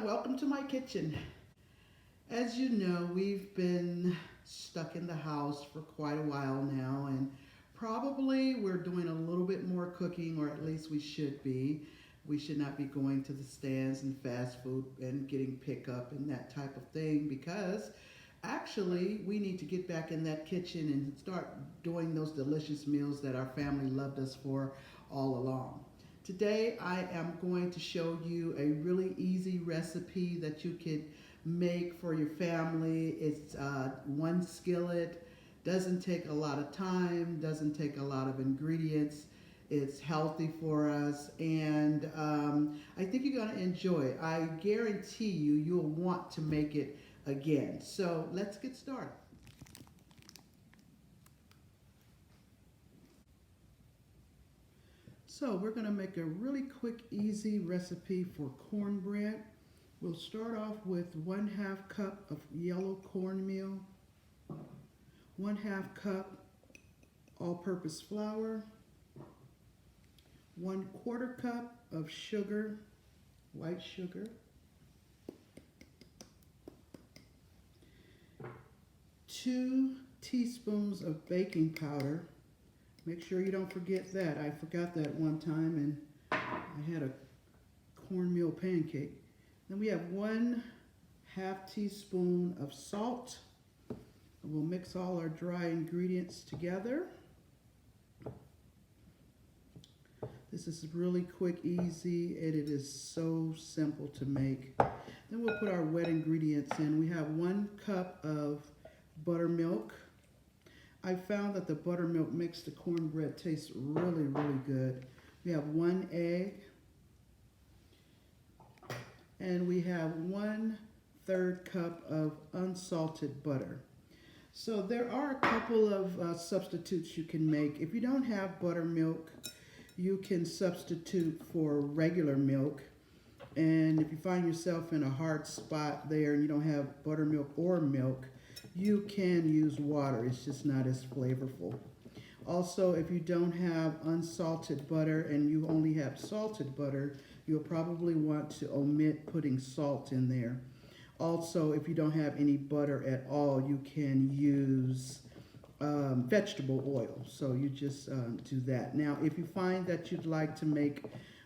and welcome to my kitchen. As you know, we've been stuck in the house for quite a while now, and probably we're doing a little bit more cooking, or at least we should be. We should not be going to the stands and fast food and getting pickup and that type of thing, because actually we need to get back in that kitchen and start doing those delicious meals that our family loved us for all along. Today I am going to show you a really easy recipe that you can make for your family. It's one skillet, doesn't take a lot of time, doesn't take a lot of ingredients. It's healthy for us, and I think you're going to enjoy it. I guarantee you'll want to make it again. So let's get started. So we're going to make a really quick, easy recipe for cornbread. We'll start off with 1/2 cup of yellow cornmeal, 1/2 cup all-purpose flour, 1/4 cup of sugar, white sugar, 2 teaspoons of baking powder. Make sure you don't forget that. I forgot that one time and I had a cornmeal pancake. Then we have 1/2 teaspoon of salt. We'll mix all our dry ingredients together. This is really quick, easy, and it is so simple to make. Then we'll put our wet ingredients in. We have 1 cup of buttermilk. I found that the buttermilk makes the cornbread taste really, really good. We have 1 egg. And we have 1/3 cup of unsalted butter. So there are a couple of substitutes you can make. If you don't have buttermilk, you can substitute for regular milk. And if you find yourself in a hard spot there and you don't have buttermilk or milk, you can use water. It's just not as flavorful. Also, if you don't have unsalted butter and you only have salted butter, you'll probably want to omit putting salt in there. Also, if you don't have any butter at all, you can use vegetable oil. So you just do that. Now, if you find that you'd like to make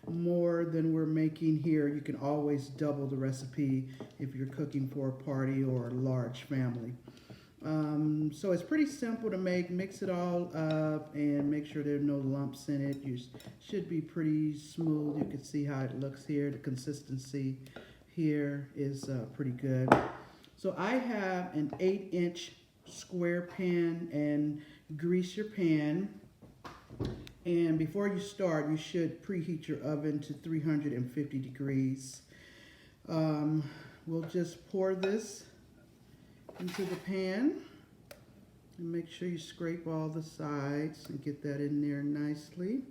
more than we're making here, you can always double the recipe if you're cooking for a party or a large family. So it's pretty simple to make. Mix it all up and make sure there are no lumps in it. You should be pretty smooth. You can see how it looks here. The consistency here is pretty good. So I have an 8-inch square pan, and grease your pan. And before you start, you should preheat your oven to 350 degrees. We'll just pour this into the pan and make sure you scrape all the sides and get that in there nicely.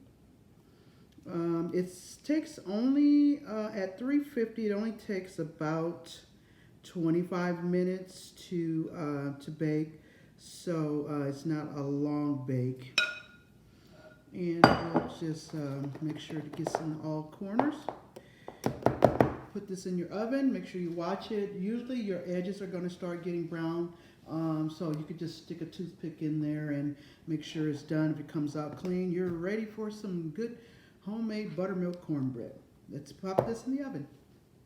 It takes only, at 350, it only takes about 25 minutes to bake, so it's not a long bake. And we'll just make sure to get in all corners. Put this in your oven. Make sure you watch it. Usually your edges are going to start getting brown, so you could just stick a toothpick in there and make sure it's done. If it comes out clean, you're ready for some good homemade buttermilk cornbread. Let's pop this in the oven.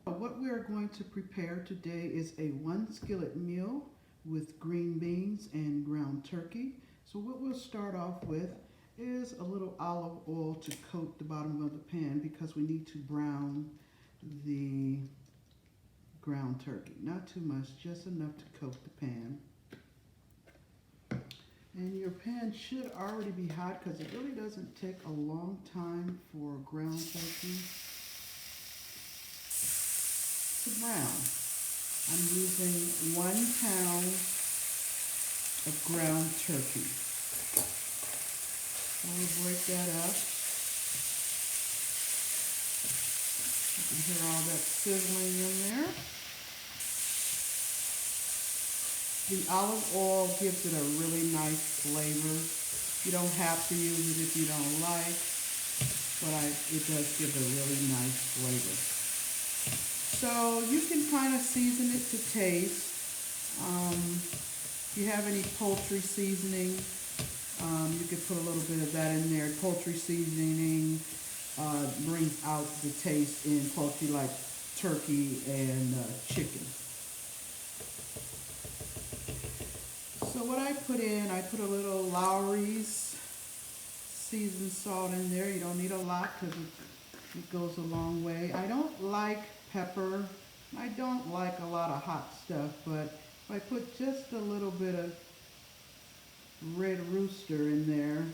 What we are going to prepare today is a 1 skillet meal with green beans and ground turkey. So what we'll start off with is a little olive oil to coat the bottom of the pan, because we need to brown the ground turkey. Not too much, just enough to coat the pan. And your pan should already be hot, because it really doesn't take a long time for ground turkey to brown. I'm using 1 pound of ground turkey. So we'll break that up. You can hear all that sizzling in there. The olive oil gives it a really nice flavor. You don't have to use it if you don't like, but it does give a really nice flavor. So So you can kind of season it to taste. If you have any poultry seasoning, you could put a little bit of that in there. Poultry seasoning brings out the taste in poultry, like turkey and chicken. So what I put a little Lowry's seasoned salt in there. You don't need a lot because it goes a long way. I don't like pepper. I don't like a lot of hot stuff, but if I put just a little bit of red rooster in there,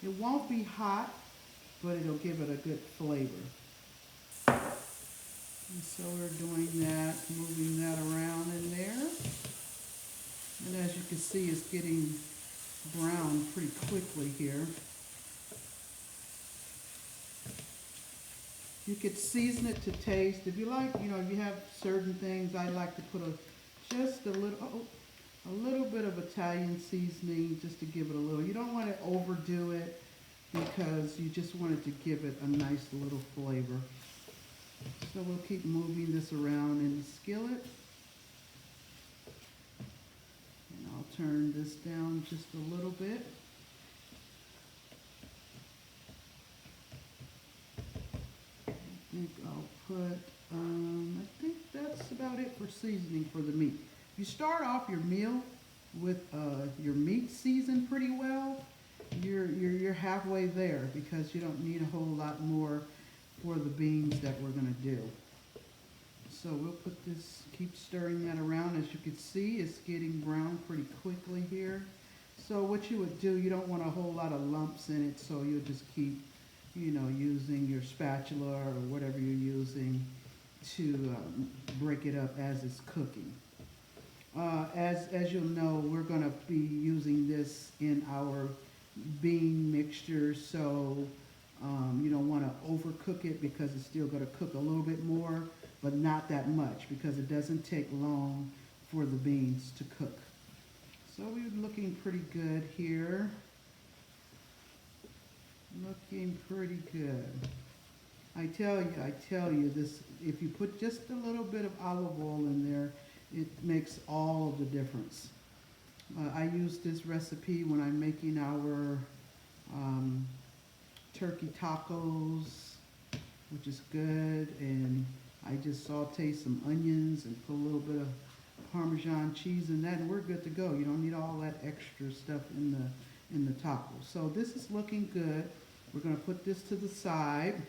it won't be hot, but it'll give it a good flavor. And so we're doing that, moving that around in there. And as you can see, it's getting brown pretty quickly here. You could season it to taste. If you like, if you have certain things, I like to put just a little bit of Italian seasoning just to give it a little. You don't want to overdo it because you just want it to give it a nice little flavor. So we'll keep moving this around in the skillet. And I'll turn this down just a little bit. I think I'll put, I think that's about it for seasoning for the meat. You start off your meal with your meat seasoned pretty well, you're halfway there because you don't need a whole lot more for the beans that we're going to do. So we'll put this, keep stirring that around. As you can see, it's getting brown pretty quickly here. So what you would do, you don't want a whole lot of lumps in it, so you'll just keep, using your spatula or whatever you're using to break it up as it's cooking. As you'll know, we're going to be using this in our bean mixture, so you don't want to overcook it because it's still going to cook a little bit more, but not that much because it doesn't take long for the beans to cook. So we're looking pretty good here. Looking pretty good. I tell you this, if you put just a little bit of olive oil in there, it makes all of the difference. I use this recipe when I'm making our turkey tacos, which is good, and I just saute some onions and put a little bit of Parmesan cheese in that, and we're good to go. You don't need all that extra stuff in the taco. So this is looking good. We're going to put this to the side.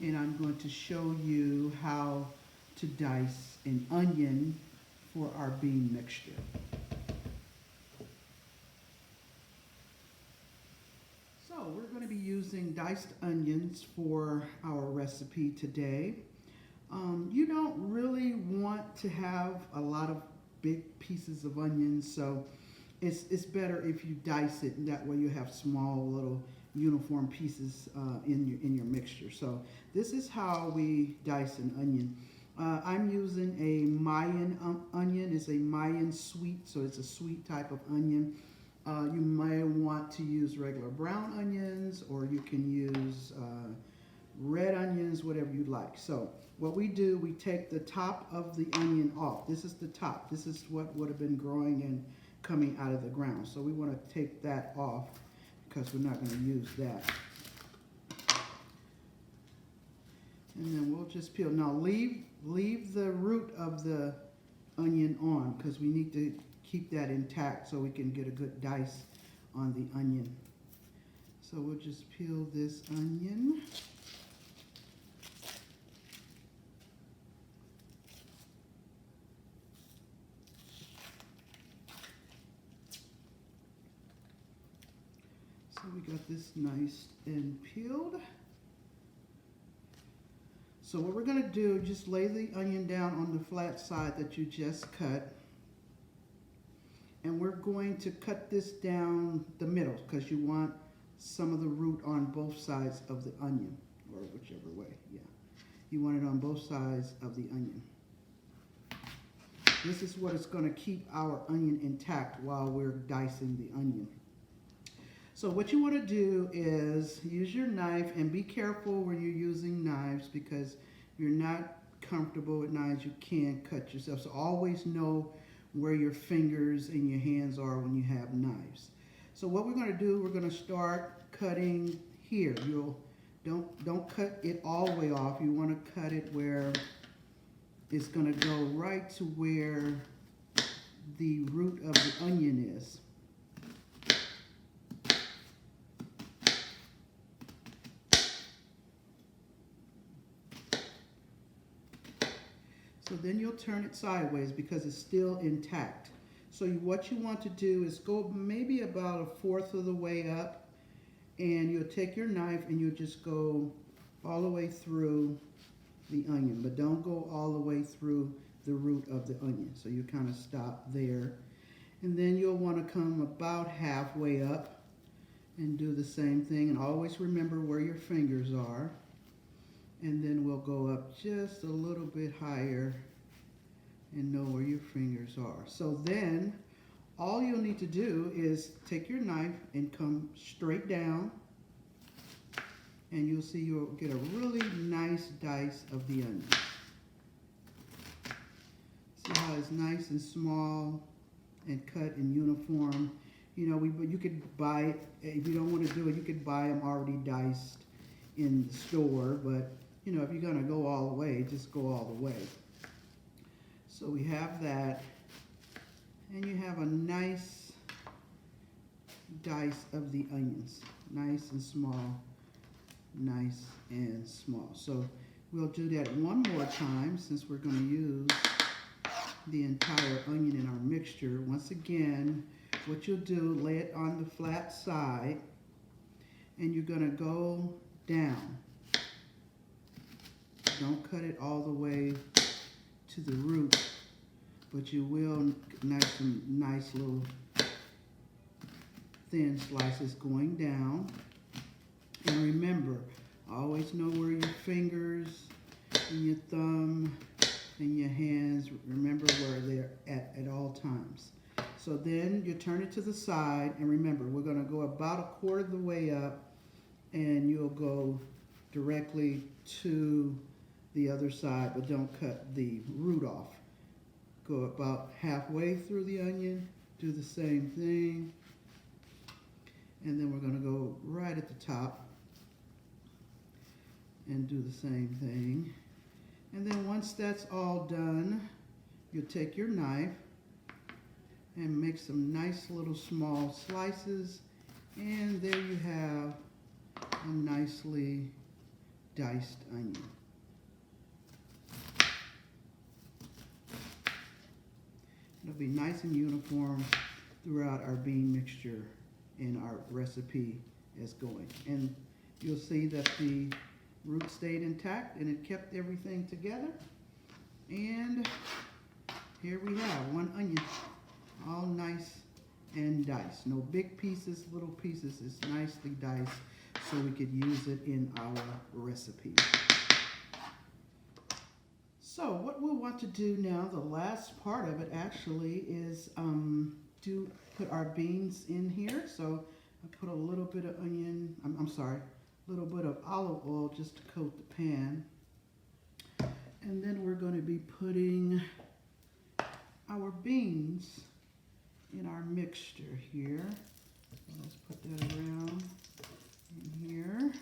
And I'm going to show you how to dice an onion for our bean mixture. So we're going to be using diced onions for our recipe today. You don't really want to have a lot of big pieces of onions, so it's better if you dice it, and that way you have small little uniform pieces in your mixture. So this is how we dice an onion. I'm using a Mayan onion. It's a Mayan sweet, so it's a sweet type of onion. You may want to use regular brown onions, or you can use red onions, whatever you like. So what we do, we take the top of the onion off. This is the top. This is what would have been growing and coming out of the ground. So we want to take that off because we're not going to use that. And then we'll just peel. Now leave the root of the onion on because we need to keep that intact so we can get a good dice on the onion. So we'll just peel this onion. So we got this nice and peeled. So what we're going to do, just lay the onion down on the flat side that you just cut. And we're going to cut this down the middle because you want some of the root on both sides of the onion, or whichever way, yeah. You want it on both sides of the onion. This is what is going to keep our onion intact while we're dicing the onion. So So what you want to do is use your knife, and be careful when you're using knives, because if you're not comfortable with knives, you can cut yourself. So always know where your fingers and your hands are when you have knives. So what we're going to do, we're going to start cutting here. Don't cut it all the way off. You want to cut it where it's going to go right to where the root of the onion is. So then you'll turn it sideways because it's still intact. So what you want to do is go maybe about a fourth of the way up, and you'll take your knife and you'll just go all the way through the onion, but don't go all the way through the root of the onion. So you kind of stop there. And then you'll want to come about halfway up and do the same thing, and always remember where your fingers are. And then we'll go up just a little bit higher and know where your fingers are. So then all you'll need to do is take your knife and come straight down, and you'll see you'll get a really nice dice of the onion. See how it's nice and small and cut in uniform. You know, you could buy it, if you don't want to do it, you could buy them already diced in the store, but you know, if you're going to go all the way, just go all the way. So we have that, and you have a nice dice of the onions. Nice and small, nice and small. So we'll do that one more time, since we're going to use the entire onion in our mixture. Once again, what you'll do, lay it on the flat side, and you're going to go down. Don't cut it all the way to the root, but you will make some nice little thin slices going down. And remember, always know where your fingers and your thumb and your hands, remember where they're at all times. So then you turn it to the side, and remember, we're going to go about a quarter of the way up, and you'll go directly to the other side, but don't cut the root off. Go about halfway through the onion, do the same thing, and then we're going to go right at the top and do the same thing. And then once that's all done, you'll take your knife and make some nice little small slices, and there you have a nicely diced onion. It'll be nice and uniform throughout our bean mixture in our recipe is going. And you'll see that the root stayed intact and it kept everything together. And here we have one onion, all nice and diced. No big pieces, little pieces. It's nicely diced so we could use it in our recipe. So what we'll want to do now, the last part of it actually, is put our beans in here. So I put a little bit of onion, a little bit of olive oil just to coat the pan. And then we're going to be putting our beans in our mixture here. So let's put that around in here.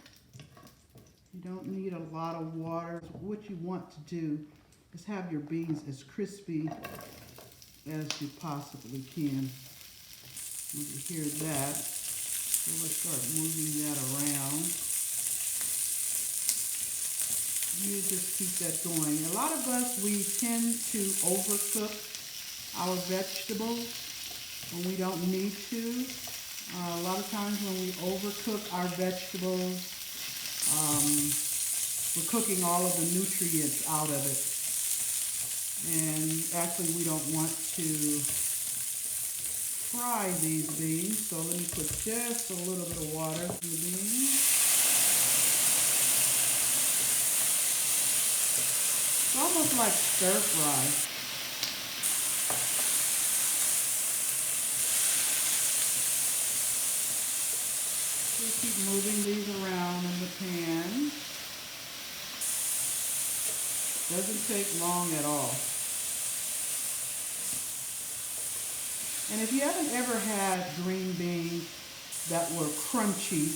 You don't need a lot of water. What you want to do is have your beans as crispy as you possibly can. You can hear that. So let's start moving that around. You just keep that going. A lot of us, we tend to overcook our vegetables when we don't need to. A lot of times when we overcook our vegetables, we're cooking all of the nutrients out of it. And actually we don't want to fry these beans, so let me put just a little bit of water in the beans. It's almost like stir fry. moving these around in the pan. Doesn't take long at all. And if you haven't ever had green beans that were crunchy,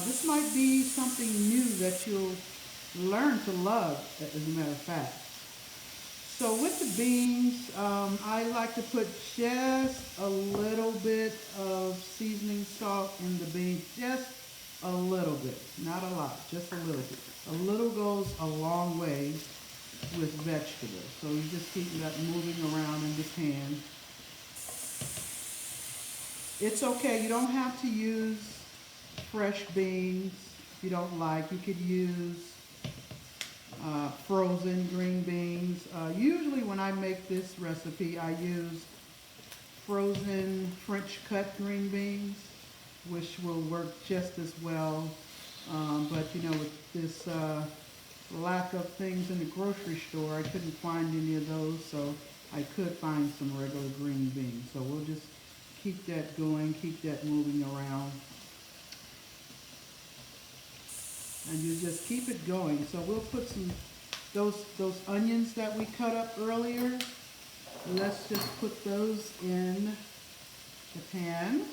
this might be something new that you'll learn to love, as a matter of fact. So with the beans, I like to put just a little bit of seasoning salt in the beans, just a little bit, not a lot, just a little bit. A little goes a long way with vegetables. So you just keep that moving around in the pan. It's okay, you don't have to use fresh beans if you don't like. You could use frozen green beans. Usually when I make this recipe, I use frozen French cut green beans, which will work just as well. But you know, with this lack of things in the grocery store, I couldn't find any of those, so I could find some regular green beans. So we'll just keep that going, keep that moving around. And you just keep it going. So we'll put some, those onions that we cut up earlier, let's just put those in the pan.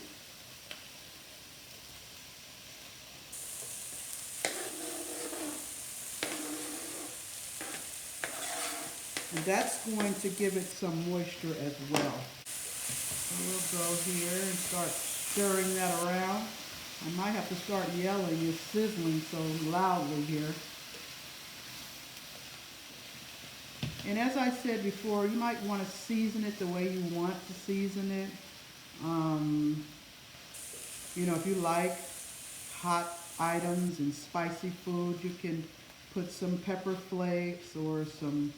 And that's going to give it some moisture as well. So we'll go here and start stirring that around. I might have to start yelling, it's sizzling so loudly here. And as I said before, you might want to season it the way you want to season it. You know, if you like hot items and spicy food, you can put some pepper flakes or some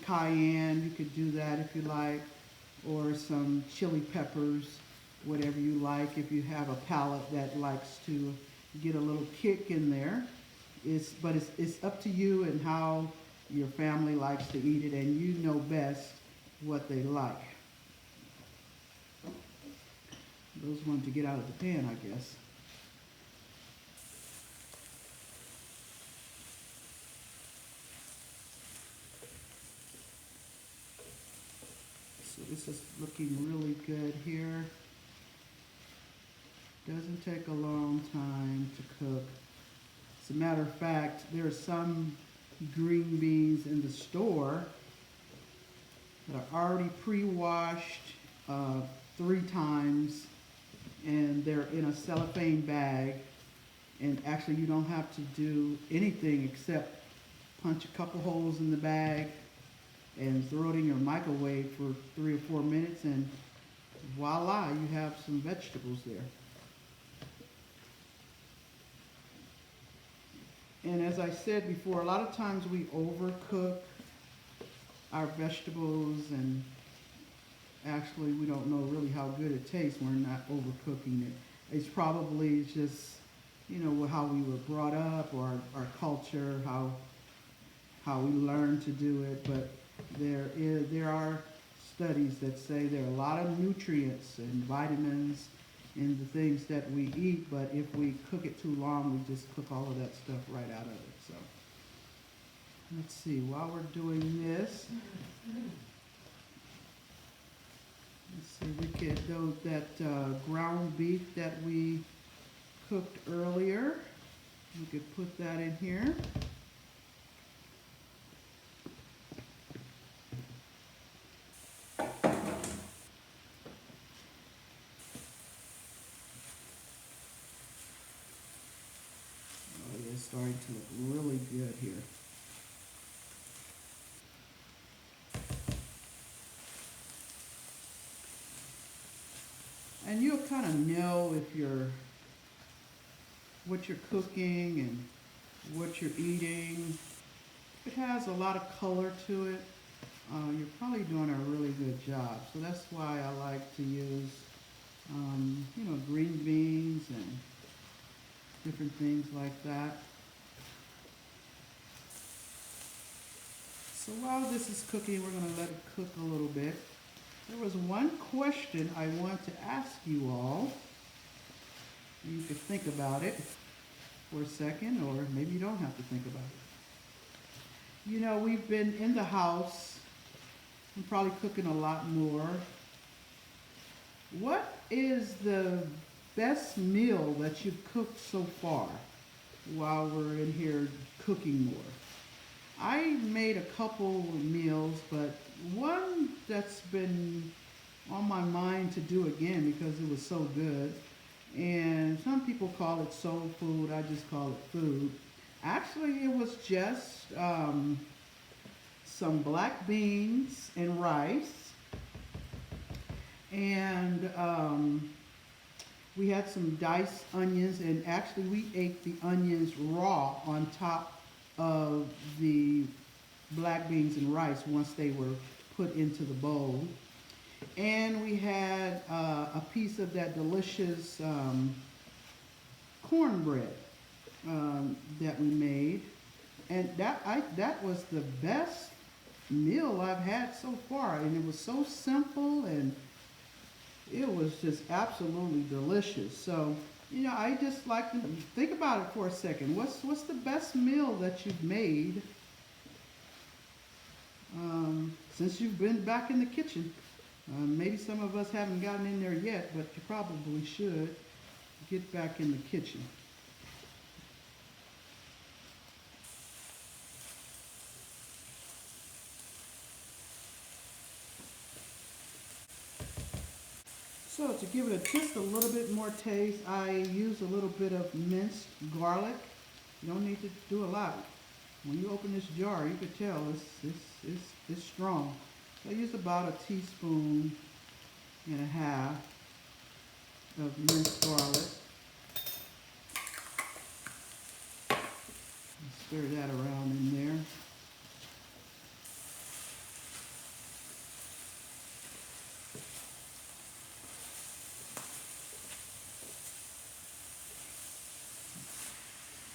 cayenne. You could do that if you like, or some chili peppers, whatever you like. If you have a palate that likes to get a little kick in there, but it's up to you and how your family likes to eat it, and you know best what they like. Those wanted to get out of the pan, I guess. So this is looking really good here. Doesn't take a long time to cook. As a matter of fact, there are some green beans in the store that are already pre-washed 3 times, and they're in a cellophane bag, and actually you don't have to do anything except punch a couple holes in the bag and throw it in your microwave for 3 or 4 minutes, and voila, you have some vegetables there. And as I said before, a lot of times we overcook our vegetables, and actually we don't know really how good it tastes when we're not overcooking it. It's probably just, you know, how we were brought up, or our culture, how we learn to do it. But there are studies that say there are a lot of nutrients and vitamins in the things that we eat, but if we cook it too long, we just cook all of that stuff right out of it. So let's see, while we're doing this, let's see, we could do that ground beef that we cooked earlier. We could put that in here. Starting to look really good here. And you'll kind of know if what you're cooking and what you're eating. If it has a lot of color to it, you're probably doing a really good job. So that's why I like to use, you know, green beans and different things like that. So while this is cooking, we're going to let it cook a little bit. There was one question I want to ask you all. You could think about it for a second, or maybe you don't have to think about it. You know, we've been in the house. I'm probably cooking a lot more. What is the best meal that you've cooked so far while we're in here cooking more? I made a couple of meals, but one that's been on my mind to do again because it was so good. And some people call it soul food. I just call it food. Actually, it was just some black beans and rice. And we had some diced onions. And actually, we ate the onions raw on top of the black beans and rice once they were put into the bowl. And we had a piece of that delicious cornbread that we made, and that was the best meal I've had so far. And it was so simple, and it was just absolutely delicious. So, you know, I just like to think about it for a second. What's the best meal that you've made since you've been back in the kitchen? Maybe some of us haven't gotten in there yet, but you probably should get back in the kitchen. So to give it just a little bit more taste, I use a little bit of minced garlic. You don't need to do a lot. When you open this jar, you can tell it's strong. So I use about a teaspoon and a half of minced garlic. Stir that around in there.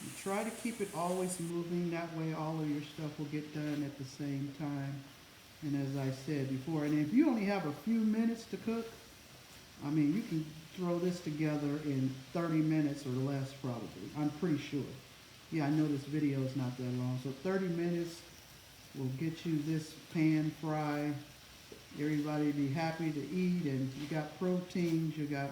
And try to keep it always moving. That way all of your stuff will get done at the same time. And as I said before, and if you only have a few minutes to cook, I mean, you can throw this together in 30 minutes or less probably. I'm pretty sure. Yeah, I know this video is not that long. So 30 minutes will get you this pan fry. Everybody will be happy to eat, and you got proteins, you got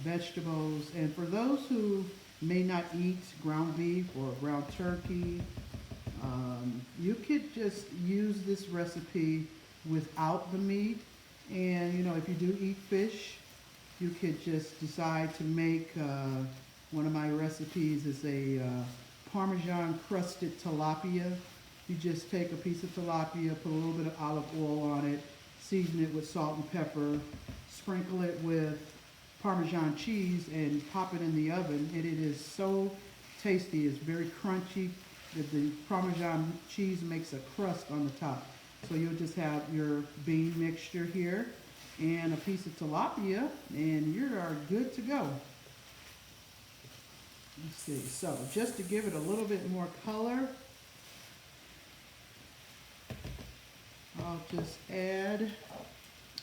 vegetables. And for those who may not eat ground beef or ground turkey, you could just use this recipe without the meat. And you know, if you do eat fish, you could just decide to make one of my recipes is a Parmesan crusted tilapia. You just take a piece of tilapia, put a little bit of olive oil on it, season it with salt and pepper, sprinkle it with Parmesan cheese, and pop it in the oven. And it is so tasty. It's very crunchy. The Parmesan cheese makes a crust on the top. So you'll just have your bean mixture here and a piece of tilapia, and you are good to go. Let's see. So just to give it a little bit more color, I'll just add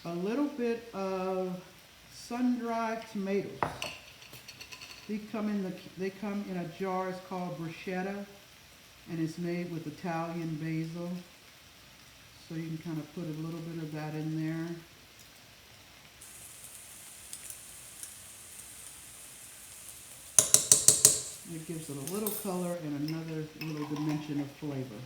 a little bit of sun-dried tomatoes. They come in a jar. It's called bruschetta, and it's made with Italian basil. So you can kind of put a little bit of that in there. It gives it a little color and another little dimension of flavor.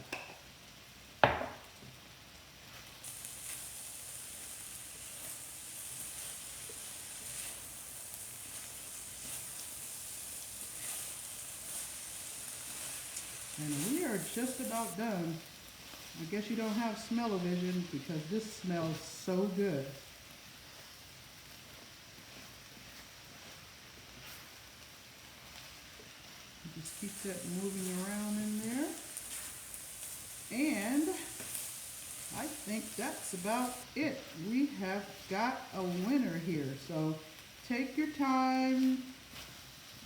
And we are just about done. I guess you don't have smell-o-vision because this smells so good. Just keep that moving around in there. And I think that's about it. We have got a winner here. So take your time.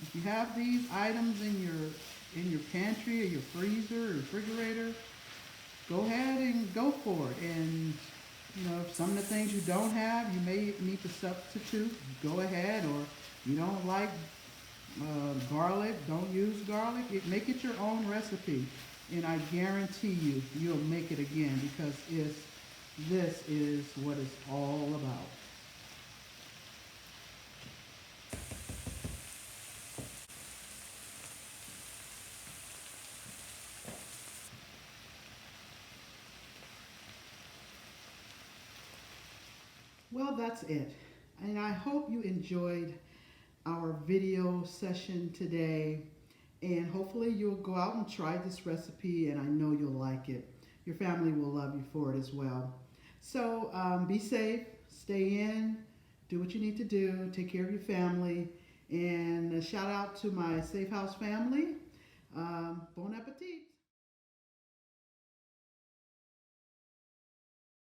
If you have these items in your pantry or your freezer or refrigerator, go ahead and go for it. And you know, if some of the things you don't have, you may need to substitute. Go ahead, or You don't like garlic, don't use garlic. Make it your own recipe. And I guarantee you, you'll make it again because this is what it's all about. Well, that's it. And I hope you enjoyed our video session today. And hopefully you'll go out and try this recipe, and I know you'll like it. Your family will love you for it as well. So be safe, stay in, do what you need to do, take care of your family, and a shout out to my Safe House family. Bon appetit.